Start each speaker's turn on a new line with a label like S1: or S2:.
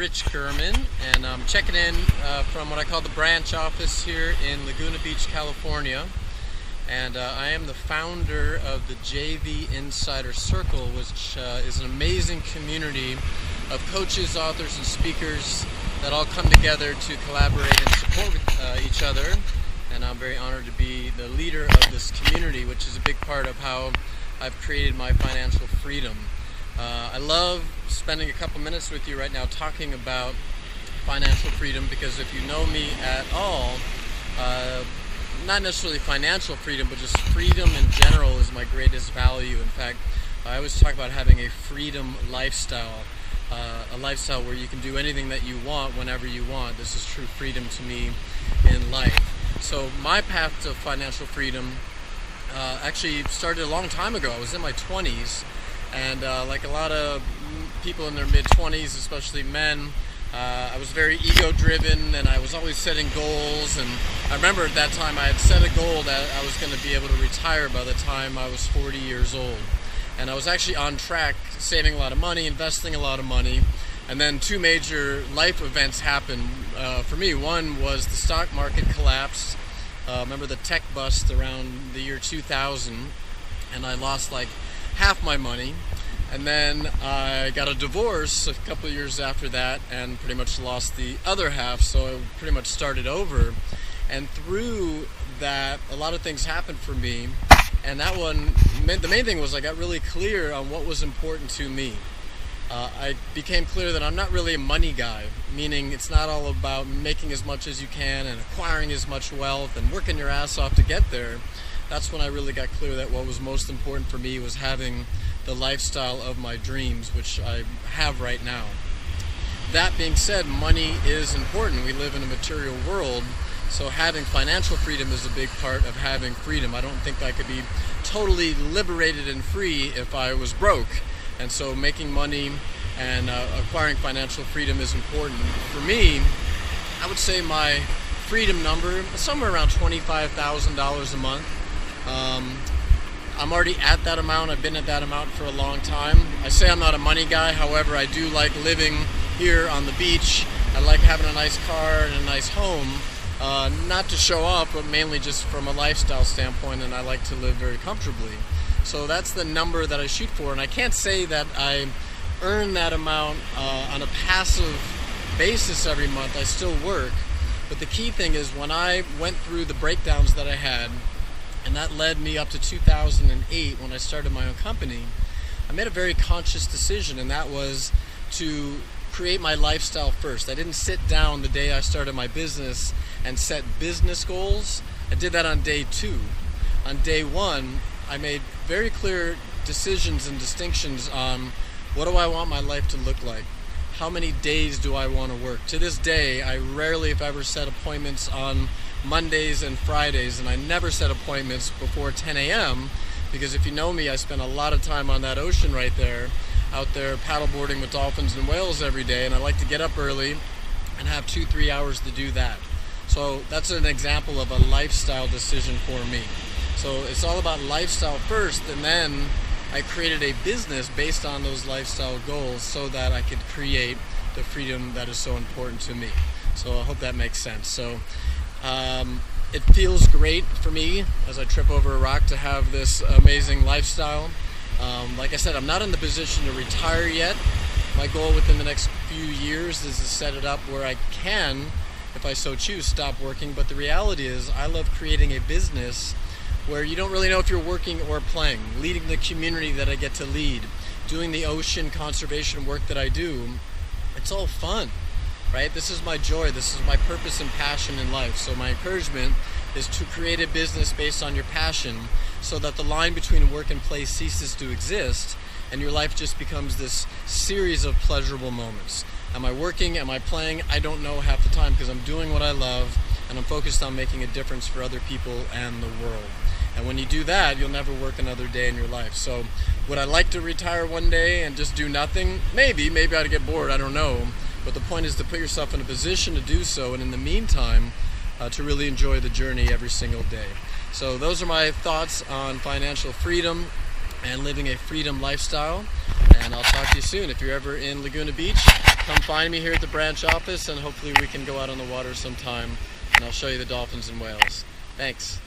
S1: Rich Gurman, and I'm checking in from what I call the branch office here in Laguna Beach, California. And I am the founder of the JV Insider Circle, which is an amazing community of coaches, authors, and speakers that all come together to collaborate and support each other. And I'm very honored to be the leader of this community, which is a big part of how I've created my financial freedom. I love spending a couple minutes with you right now talking about financial freedom, because if you know me at all, not necessarily financial freedom, but just freedom in general is my greatest value. In fact, I always talk about having a freedom lifestyle, a lifestyle where you can do anything that you want whenever you want. This is true freedom to me in life. So my path to financial freedom actually started a long time ago. I was in my 20s, and like a lot of people in their mid-20s, especially men, I was very ego-driven, and I was always setting goals. And I remember at that time I had set a goal that I was going to be able to retire by the time I was 40 years old. And I was actually on track, saving a lot of money, investing a lot of money. And then two major life events happened for me. One was the stock market collapsed. Remember the tech bust around the year 2000, and I lost like half my money. And then I got a divorce a couple of years after that and pretty much lost the other half, so I pretty much started over. And through that, a lot of things happened for me, and that one, the main thing was I got really clear on what was important to me. I became clear that I'm not really a money guy, meaning it's not all about making as much as you can and acquiring as much wealth and working your ass off to get there. That's when I really got clear that what was most important for me was having the lifestyle of my dreams, which I have right now. That being said, money is important. We live in a material world, so having financial freedom is a big part of having freedom. I don't think I could be totally liberated and free if I was broke. And so making money and acquiring financial freedom is important. For me, I would say my freedom number is somewhere around $25,000 a month. I'm already at that amount. I've been at that amount for a long time. I say I'm not a money guy, however, I do like living here on the beach. I like having a nice car and a nice home, not to show off, but mainly just from a lifestyle standpoint, and I like to live very comfortably. So that's the number that I shoot for, and I can't say that I earn that amount on a passive basis every month. I still work, but the key thing is when I went through the breakdowns that I had, and that led me up to 2008 when I started my own company, I made a very conscious decision, and that was to create my lifestyle first. I didn't sit down the day I started my business and set business goals. I did that on day 2. On day 1, I made very clear decisions and distinctions on what do I want my life to look like? How many days do I want to work? To this day, I rarely, if ever, set appointments on Mondays and Fridays, and I never set appointments before 10 a.m. because if you know me, I spend a lot of time on that ocean right there, out there paddleboarding with dolphins and whales every day, and I like to get up early and have 2-3 hours to do that. So that's an example of a lifestyle decision for me. So it's all about lifestyle first, and then I created a business based on those lifestyle goals so that I could create the freedom that is so important to me. So I hope that makes sense. So it feels great for me as I trip over a rock to have this amazing lifestyle. Like I said, I'm not in the position to retire yet. My goal within the next few years is to set it up where I can, if I so choose, stop working. But the reality is I love creating a business where you don't really know if you're working or playing, leading the community that I get to lead, doing the ocean conservation work that I do. It's all fun, right? This is my joy. This is my purpose and passion in life. So my encouragement is to create a business based on your passion so that the line between work and play ceases to exist and your life just becomes this series of pleasurable moments. Am I working? Am I playing? I don't know half the time because I'm doing what I love and I'm focused on making a difference for other people and the world. And when you do that, you'll never work another day in your life. So would I like to retire one day and just do nothing? Maybe I'd get bored, I don't know. But the point is to put yourself in a position to do so, and in the meantime, to really enjoy the journey every single day. So those are my thoughts on financial freedom and living a freedom lifestyle. And I'll talk to you soon. If you're ever in Laguna Beach, come find me here at the branch office, and hopefully we can go out on the water sometime, and I'll show you the dolphins and whales. Thanks.